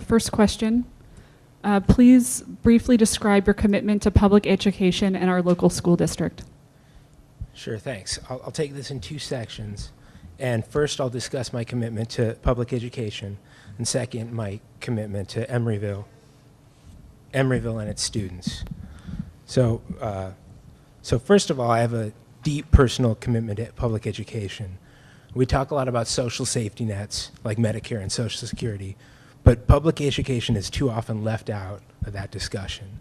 First question. Please briefly describe your commitment to public education in our local school district. Sure, thanks. I'll take this in two sections. And first, I'll discuss my commitment to public education. And second, my commitment to Emeryville and its students. So first of all, I have a deep personal commitment to public education. We talk a lot about social safety nets, like Medicare and Social Security, but public education is too often left out of that discussion.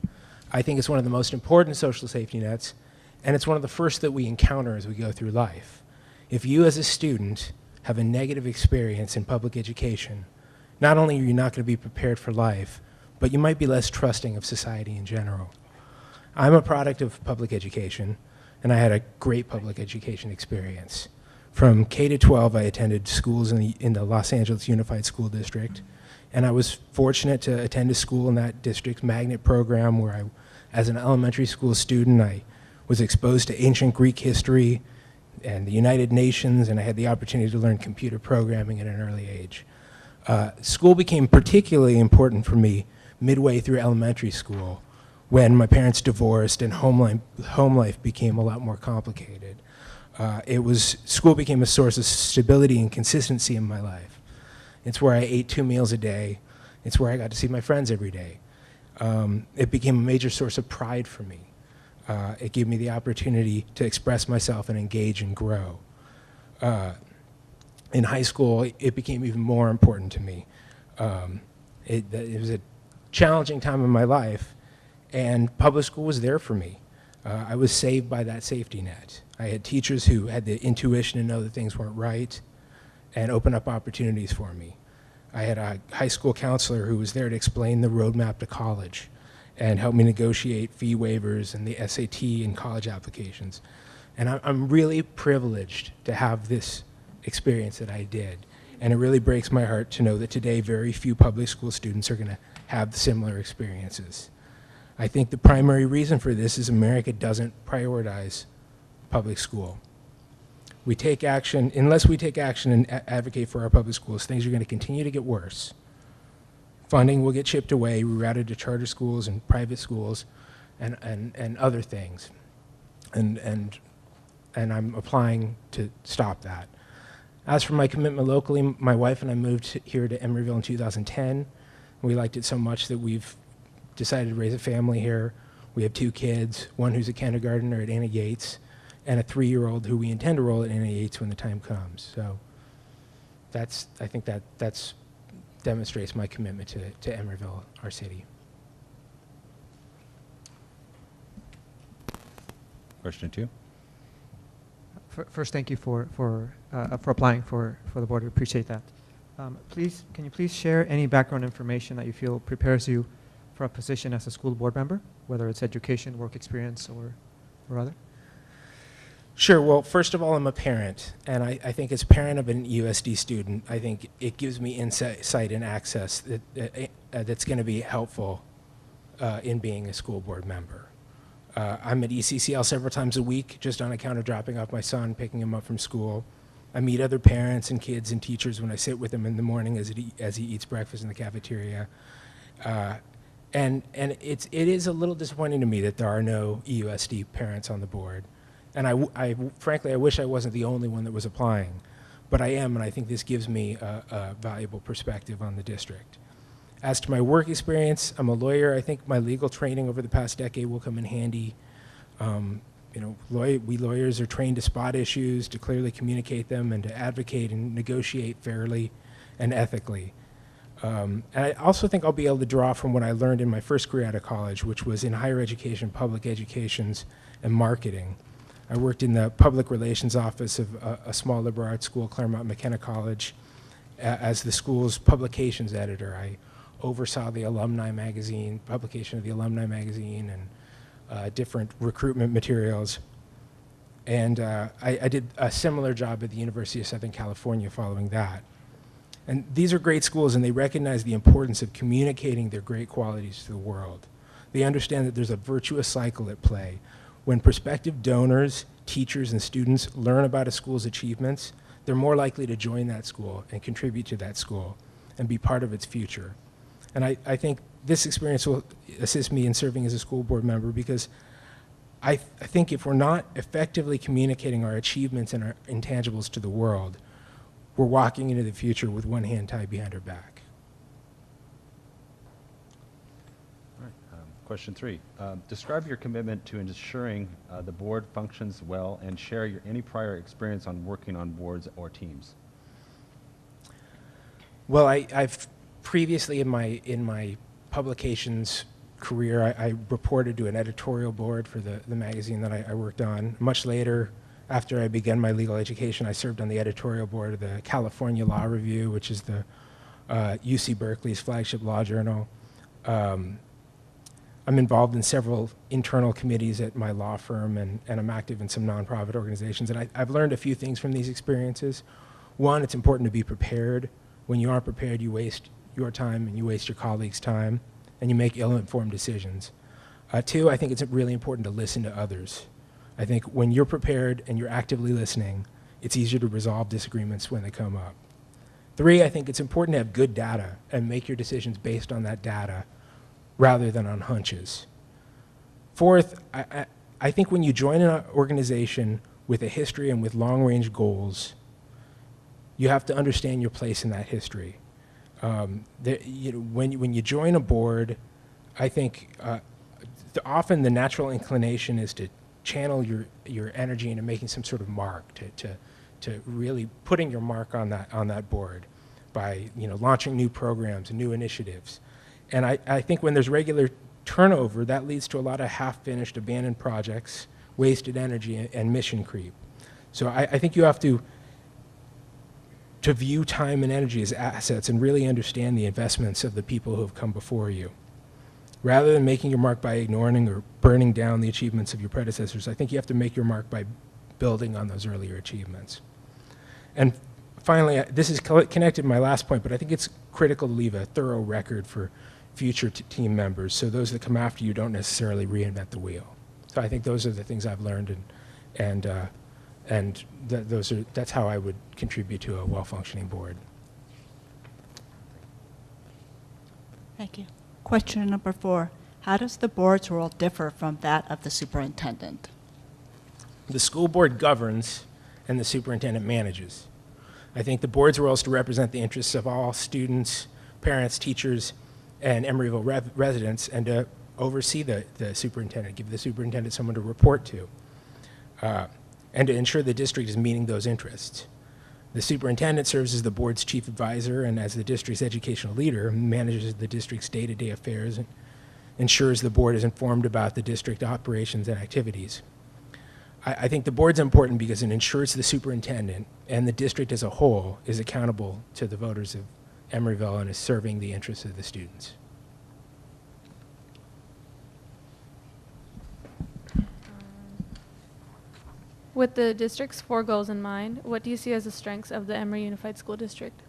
I think it's one of the most important social safety nets, and it's one of the first that we encounter as we go through life. If you as a student have a negative experience in public education, not only are you not going to be prepared for life, but you might be less trusting of society in general. I'm a product of public education, and I had a great public education experience. From K to 12, I attended schools in the Los Angeles Unified School District, and I was fortunate to attend a school in that district's magnet program where as an elementary school student, I was exposed to ancient Greek history and the United Nations, and I had the opportunity to learn computer programming at an early age. School became particularly important for me midway through elementary school when my parents divorced and home life became a lot more complicated. School became a source of stability and consistency in my life. It's where I ate 2 meals a day. It's where I got to see my friends every day. It became a major source of pride for me. It gave me the opportunity to express myself and engage and grow. In high school, it became even more important to me. It was a challenging time in my life, and public school was there for me. I was saved by that safety net. I had teachers who had the intuition to know that things weren't right and open up opportunities for me. I had a high school counselor who was there to explain the roadmap to college and help me negotiate fee waivers and the SAT and college applications. And I'm really privileged to have this experience that I did. And it really breaks my heart to know that today very few public school students are going to have similar experiences. I think the primary reason for this is America doesn't prioritize public school. We take action, unless we take action and advocate for our public schools, things are going to continue to get worse. Funding will get chipped away, rerouted to charter schools and private schools and other things. And I'm applying to stop that. As for my commitment locally, my wife and I moved here to Emeryville in 2010. We liked it so much that we've decided to raise a family here. We have 2 kids, one who's a kindergartner at Anna Yates, and a 3-year-old who we intend to roll at Anna Yates when the time comes. So I think that demonstrates my commitment to Emeryville, our city. Question 2. First, thank you for applying for the board. We appreciate that. Can you please share any background information that you feel prepares you for a position as a school board member, whether it's education, work experience, or other? Sure. Well, first of all, I'm a parent, and I think as parent of an EUSD student, I think it gives me insight and access that's going to be helpful in being a school board member. I'm at ECCL several times a week just on account of dropping off my son, picking him up from school. I meet other parents and kids and teachers when I sit with him in the morning as he eats breakfast in the cafeteria. And it is a little disappointing to me that there are no EUSD parents on the board. And frankly, I wish I wasn't the only one that was applying, but I am, and I think this gives me a valuable perspective on the district. As to my work experience, I'm a lawyer. I think my legal training over the past decade will come in handy. We lawyers are trained to spot issues, to clearly communicate them, and to advocate and negotiate fairly and ethically. And I also think I'll be able to draw from what I learned in my first career out of college, which was in higher education, public educations, and marketing. I worked in the public relations office of a small liberal arts school, Claremont McKenna College, as the school's publications editor. I oversaw the alumni magazine, publication of the alumni magazine, and different recruitment materials. And I did a similar job at the University of Southern California following that. And these are great schools, and they recognize the importance of communicating their great qualities to the world. They understand that there's a virtuous cycle at play. When prospective donors, teachers, and students learn about a school's achievements, they're more likely to join that school and contribute to that school and be part of its future. And I think this experience will assist me in serving as a school board member, because I think if we're not effectively communicating our achievements and our intangibles to the world, we're walking into the future with one hand tied behind our back. All right. Question 3. Describe your commitment to ensuring the board functions well, and share any prior experience on working on boards or teams. Well, I've previously in my publications career, I reported to an editorial board for the magazine that I worked on. Much later, after I began my legal education, I served on the editorial board of the California Law Review, which is the UC Berkeley's flagship law journal. I'm involved in several internal committees at my law firm, and I'm active in some nonprofit organizations. And I've learned a few things from these experiences. One, it's important to be prepared. When you aren't prepared, you waste your time and you waste your colleagues' time, and you make ill-informed decisions. 2, I think it's really important to listen to others. I think when you're prepared and you're actively listening, it's easier to resolve disagreements when they come up. 3, I think it's important to have good data and make your decisions based on that data rather than on hunches. 4th, I think when you join an organization with a history and with long-range goals, you have to understand your place in that history. When you join a board, I think often the natural inclination is to channel your energy into making some sort of mark, to really putting your mark on that board by launching new programs and new initiatives. And I think when there's regular turnover, that leads to a lot of half-finished, abandoned projects, wasted energy, and mission creep. So I think you have to view time and energy as assets and really understand the investments of the people who have come before you. Rather than making your mark by ignoring or burning down the achievements of your predecessors, I think you have to make your mark by building on those earlier achievements. And finally, this is connected to my last point, but I think it's critical to leave a thorough record for future team members, so those that come after you don't necessarily reinvent the wheel. So I think those are the things I've learned, and that's how I would contribute to a well-functioning board. Thank you. Question number 4. How does the board's role differ from that of the superintendent? The school board governs and the superintendent manages. I think the board's role is to represent the interests of all students, parents, teachers, and Emeryville residents, and to oversee the superintendent, give the superintendent someone to report to, and to ensure the district is meeting those interests. The superintendent serves as the board's chief advisor, and as the district's educational leader, manages the district's day-to-day affairs and ensures the board is informed about the district operations and activities. I think the board's important because it ensures the superintendent and the district as a whole is accountable to the voters of Emeryville and is serving the interests of the students. With the district's 4 goals in mind, what do you see as the strengths of the Emery Unified School District?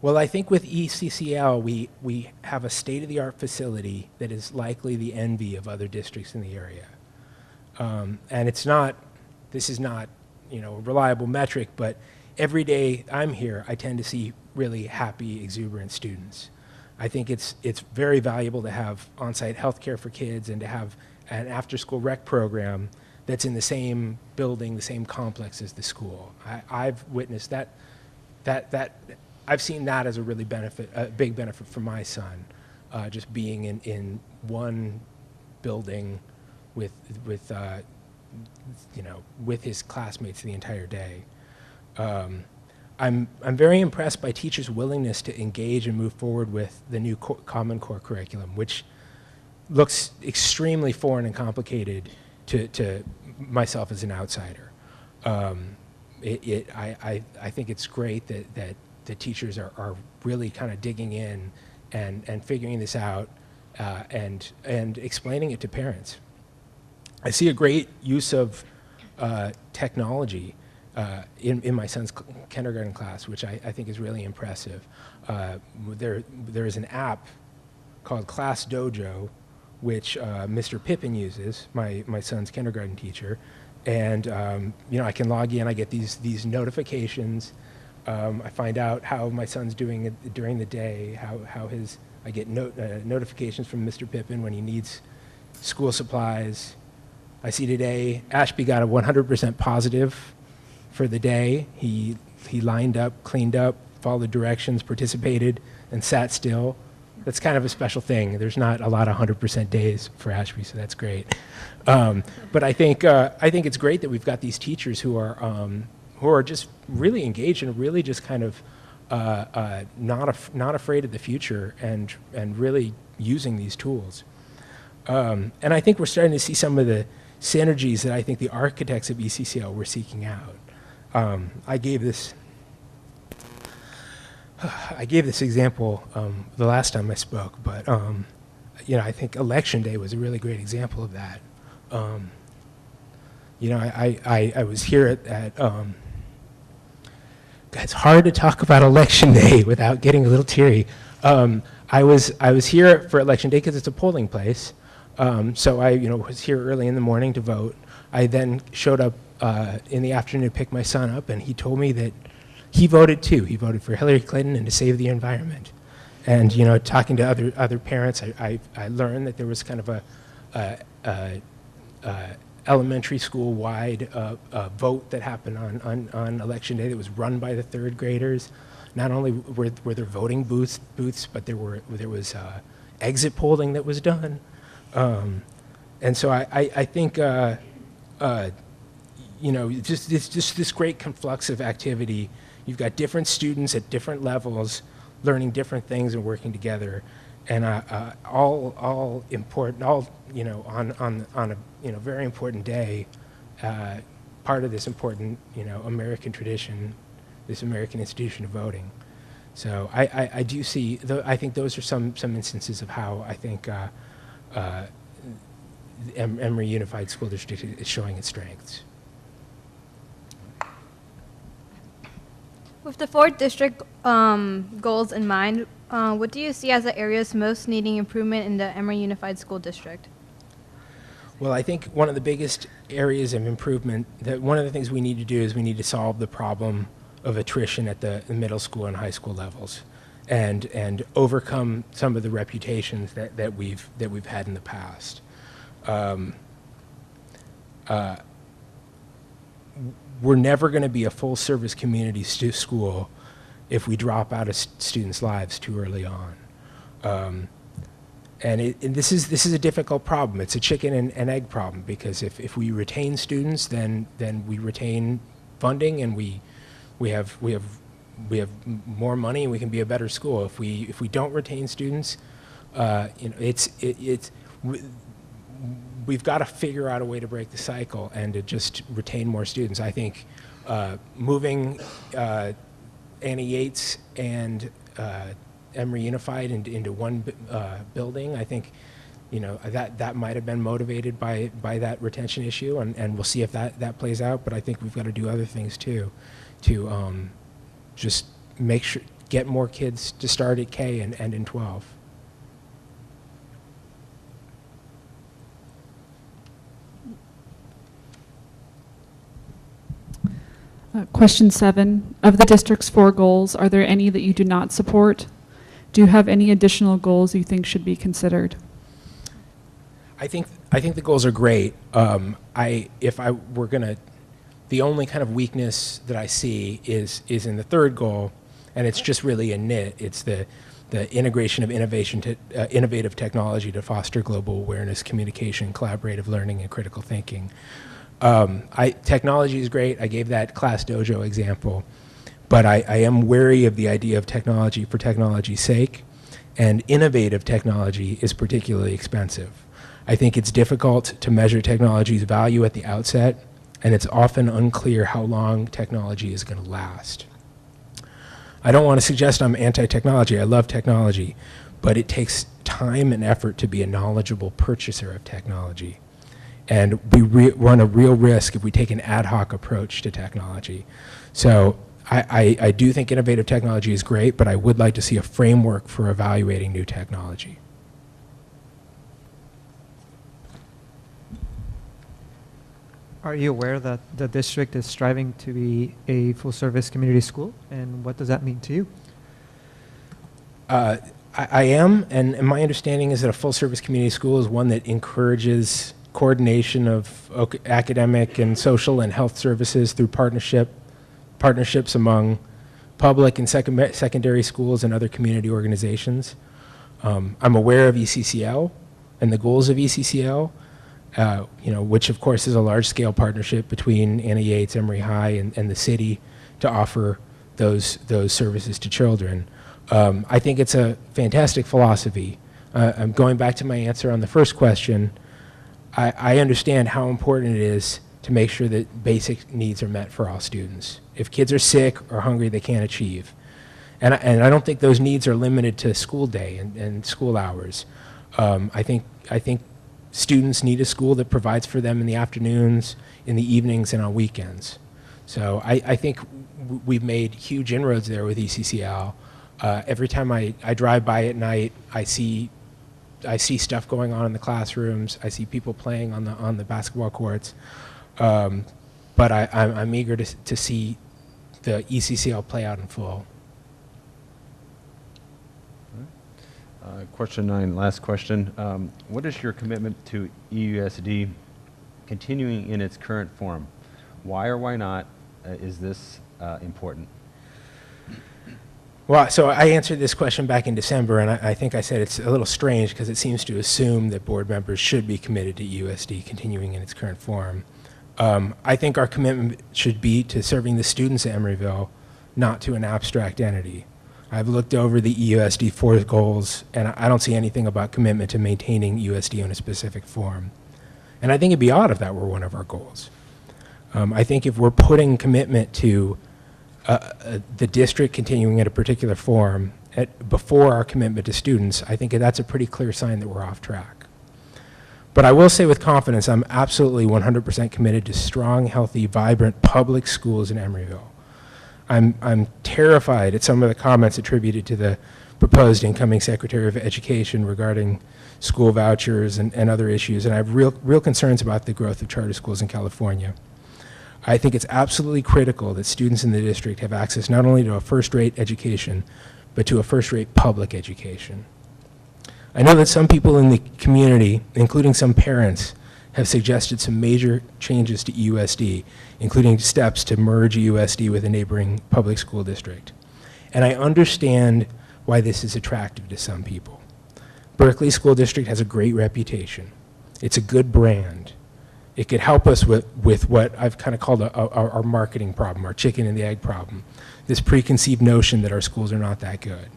Well, I think with ECCL, we have a state-of-the-art facility that is likely the envy of other districts in the area. And this is not, a reliable metric, but every day I'm here, I tend to see really happy, exuberant students. I think it's very valuable to have on-site health care for kids and to have an after-school rec program that's in the same building, the same complex as the school. I've witnessed that I've seen that as a really big benefit for my son, just being in one building with his classmates the entire day. I'm very impressed by teachers' willingness to engage and move forward with the new Common Core curriculum, which looks extremely foreign and complicated to myself as an outsider. I think it's great that the teachers are really kind of digging in and figuring this out and explaining it to parents. I see a great use of technology in my son's kindergarten class, which I think is really impressive. There is an app called Class Dojo, which Mr. Pippin uses, my son's kindergarten teacher, and I can log in. I get these notifications I find out how my son's doing during the day, I get notifications from Mr. Pippin when he needs school supplies. I see today Ashby got a 100% positive for the day. He lined up, cleaned up, followed directions, participated, and sat still. That's kind of a special thing. There's not a lot of 100% days for Ashby, so that's great. But I think it's great that we've got these teachers who are just really engaged and really just kind of not afraid of the future and really using these tools. And I think we're starting to see some of the synergies that I think the architects of ECCL were seeking out. I gave this example the last time I spoke, but I think Election Day was a really great example of that. I was here at it's hard to talk about Election Day without getting a little teary. I was here for Election Day because it's a polling place. So I was here early in the morning to vote. I then showed up in the afternoon to pick my son up, and he told me that he voted too. He voted for Hillary Clinton and to save the environment. And talking to other parents, I learned that there was kind of a elementary school wide vote that happened on Election Day that was run by the third graders. Not only were there voting booths, but there was exit polling that was done. And so I think just this great conflux of activity. You've got different students at different levels learning different things and working together, and all important, on a very important day, part of this important American tradition, this American institution of voting. So I do see, I think those are some instances of how I think Emery Unified School District is showing its strengths. With the 4 district goals in mind, what do you see as the areas most needing improvement in the Emery Unified School District? Well, I think one of the biggest areas of improvement, that one of the things we need to do is we need to solve the problem of attrition at the middle school and high school levels, and overcome some of the reputations that we've had in the past. We're never going to be a full-service community school if we drop out of students' lives too early on. And this is a difficult problem. It's a chicken and egg problem, because if we retain students, then we retain funding, and we have more money, and we can be a better school. If we don't retain students, we've got to figure out a way to break the cycle and to just retain more students. I think moving Annie Yates and Emery Unified into one building, I think that might have been motivated by that retention issue, and we'll see if that plays out. But I think we've got to do other things too, to just make sure, get more kids to start at K and in 12. Question 7, of the district's 4 goals, are there any that you do not support? Do you have any additional goals you think should be considered? I think the goals are great. The only kind of weakness that I see is in the 3rd goal, and it's just really a nit. It's the integration of innovative technology to foster global awareness, communication, collaborative learning, and critical thinking. Technology is great. I gave that Class Dojo example, but I am wary of the idea of technology for technology's sake, and innovative technology is particularly expensive. I think it's difficult to measure technology's value at the outset, and it's often unclear how long technology is going to last. I don't want to suggest I'm anti-technology. I love technology, but it takes time and effort to be a knowledgeable purchaser of technology. And we run a real risk if we take an ad hoc approach to technology. So I do think innovative technology is great, but I would like to see a framework for evaluating new technology. Are you aware that the district is striving to be a full-service community school, and what does that mean to you? I am, and my understanding is that a full-service community school is one that encourages coordination of academic and social and health services through partnerships among public and secondary schools and other community organizations. I'm aware of ECCL and the goals of ECCL, which of course is a large-scale partnership between Anna Yates, Emery High, and the city to offer those services to children. I think it's a fantastic philosophy. I'm going back to my answer on the first question. I understand how important it is to make sure that basic needs are met for all students. If kids are sick or hungry, they can't achieve. And I don't think those needs are limited to school day and school hours. I think students need a school that provides for them in the afternoons, in the evenings, and on weekends. So I think we've made huge inroads there with ECCL. Every time I drive by at night, I see stuff going on in the classrooms. I see people playing on the basketball courts. But I'm eager to see the ECCL play out in full. Question 9, last question. What is your commitment to EUSD continuing in its current form? Why or why not is this important? Well, so I answered this question back in December, and I think I said it's a little strange because it seems to assume that board members should be committed to EUSD continuing in its current form. I think our commitment should be to serving the students at Emeryville, not to an abstract entity. I've looked over the EUSD 4 goals, and I don't see anything about commitment to maintaining EUSD in a specific form. And I think it'd be odd if that were one of our goals. I think if we're putting commitment to the district continuing in a particular form before our commitment to students, I think that's a pretty clear sign that we're off track. But I will say with confidence, I'm absolutely 100% committed to strong, healthy, vibrant public schools in Emeryville. I'm terrified at some of the comments attributed to the proposed incoming Secretary of Education regarding school vouchers and other issues, and I have real concerns about the growth of charter schools in California. I think it's absolutely critical that students in the district have access not only to a first-rate education, but to a first-rate public education. I know that some people in the community, including some parents, have suggested some major changes to EUSD, including steps to merge EUSD with a neighboring public school district. And I understand why this is attractive to some people. Berkeley School District has a great reputation. It's a good brand. It could help us with what I've kind of called our marketing problem, our chicken and the egg problem, this preconceived notion that our schools are not that good.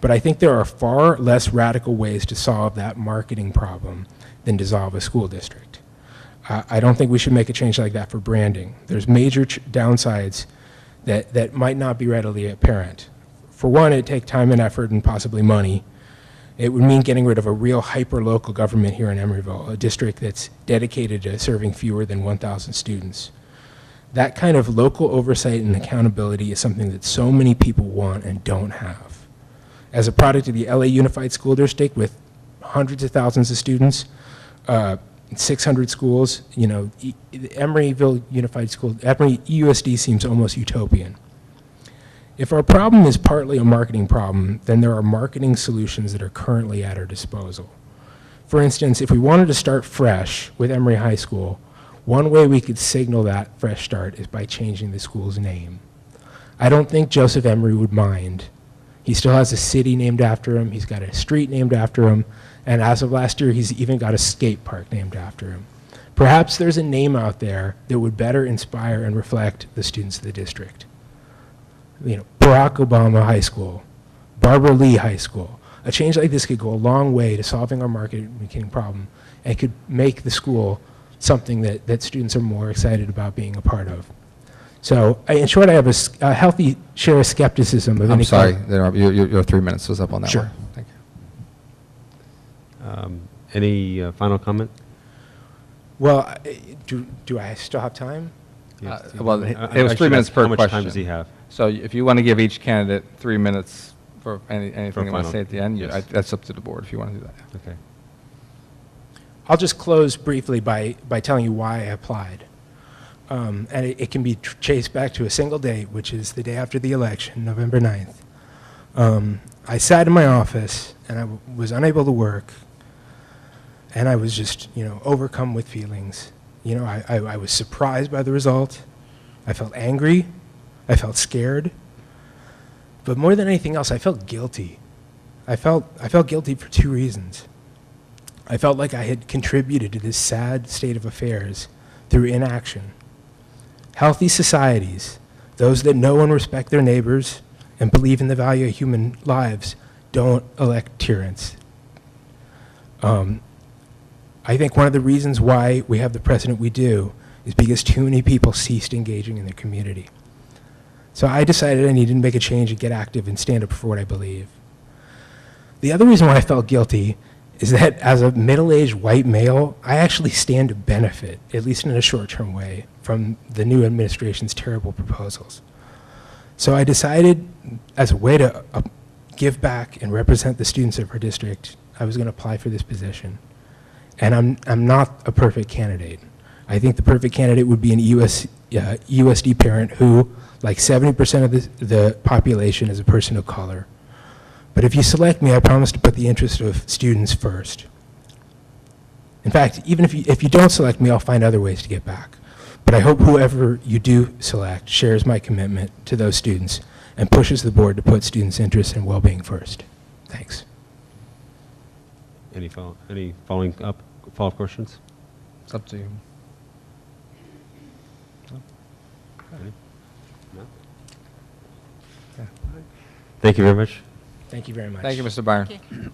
But I think there are far less radical ways to solve that marketing problem than dissolve a school district. I don't think we should make a change like that for branding. There's major downsides that might not be readily apparent. For one, it'd take time and effort and possibly money. It would mean getting rid of a real hyper-local government here in Emeryville, a district that's dedicated to serving fewer than 1,000 students. That kind of local oversight and accountability is something that so many people want and don't have. As a product of the LA Unified School District with hundreds of thousands of students, 600 schools, Emeryville Unified School, Emery EUSD seems almost utopian. If our problem is partly a marketing problem, then there are marketing solutions that are currently at our disposal. For instance, if we wanted to start fresh with Emery High School, one way we could signal that fresh start is by changing the school's name. I don't think Joseph Emery would mind. He still has a city named after him, he's got a street named after him, and as of last year, he's even got a skate park named after him. Perhaps there's a name out there that would better inspire and reflect the students of the district. Barack Obama High School, Barbara Lee High School. A change like this could go a long way to solving our marketing problem and could make the school something that students are more excited about being a part of. So, in short, I have a healthy share of skepticism of any I'm sorry, your 3 minutes was up on that Sure. one. Thank you. Any final comment? Well, do I still have time? Well, it was I 3 should minutes ask, per how much question. time does he have? So if you want to give each candidate 3 minutes for anything you want final. to say at the end, Yes. that's up to the board if you want to do that. Okay. I'll just close briefly by telling you why I applied. and it can be traced back to a single date, which is the day after the election, November 9th. I sat in my office, and I was unable to work, and I was just, overcome with feelings. I was surprised by the result. I felt angry. I felt scared. But more than anything else, I felt guilty. I felt guilty for two reasons. I felt like I had contributed to this sad state of affairs through inaction. Healthy societies, those that know and respect their neighbors and believe in the value of human lives, don't elect tyrants. I think one of the reasons why we have the precedent we do is because too many people ceased engaging in their community. So I decided I needed to make a change and get active and stand up for what I believe. The other reason why I felt guilty is that as a middle-aged white male, I actually stand to benefit, at least in a short-term way, from the new administration's terrible proposals. So I decided, as a way to give back and represent the students of our district, I was going to apply for this position. And I'm not a perfect candidate. I think the perfect candidate would be an EUSD parent who, like 70% of the population, is a person of color. But if you select me, I promise to put the interest of students first. In fact, even if you don't select me, I'll find other ways to get back. But I hope whoever you do select shares my commitment to those students and pushes the board to put students' interests and well-being first. Thanks. Any follow-up questions? It's up to you. Any? No? Yeah. Thank you very much. Thank you very much. Thank you, Mr. Byron. Thank you.